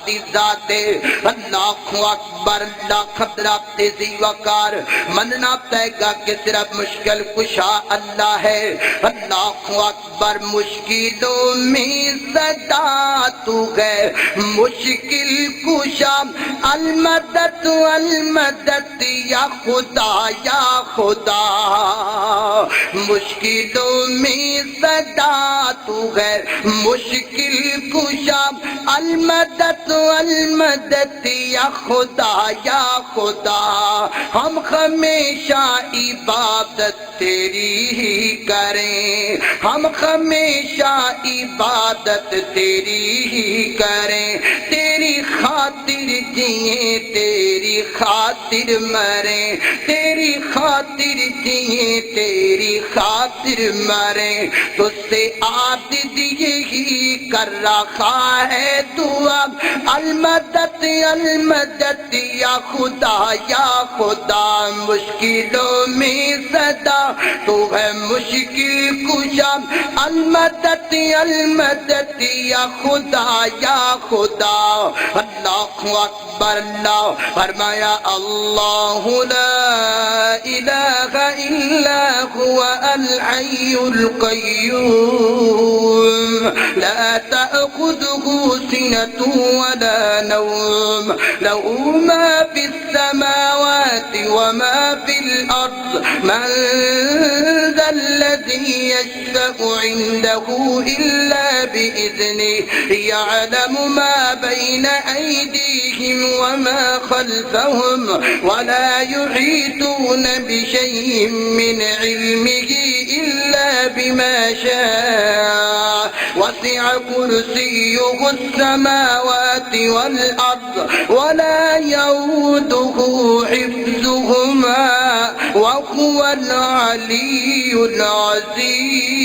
کی ذات ہے۔ اللہ اکبر، اللہ خطرہ تیزی وقار، مننا پائے گا کہ صرف مشکل کشا اللہ ہے۔ اللہ اکبر، مشکلوں میں صدا تو ہے مشکل کشا، المدد المدد یا خدا یا خدا، مشکلوں میں صدا تو ہے مشکل کشا، المدد المدد یا خدا یا خدا، ہم ہمیشہ عبادت تیری ہی کریں، ہم ہمیشہ عبادت تیری ہی کریں، تیری خاطر جئیں تیری خاطر مریں، تیری خاطر جئیں تیری خاطر مریں، تجھ سے عابد یہی کر رہا ہے دعا، المدد المدد یا خدا یا خدا، مشکلوں میں صدا تو ہے مشکل کشا، المدد المدد یا خدا یا خدا۔ اللہ اکبر، اللہ فرمایا اللہ لا الہ الا هو الحی القیوم لا تأخذه سنة ولا نوم له ما في السماوات وما في الأرض من ذا الذي يشفع عنده إلا بإذنه يعلم ما بين أيديهم وما خلفهم ولا يحيطون بشيء من علمه إلا بما شاء وسع كرسيه السماوات والأرض ولا يؤوده حفظهما وهو العلي العظيم۔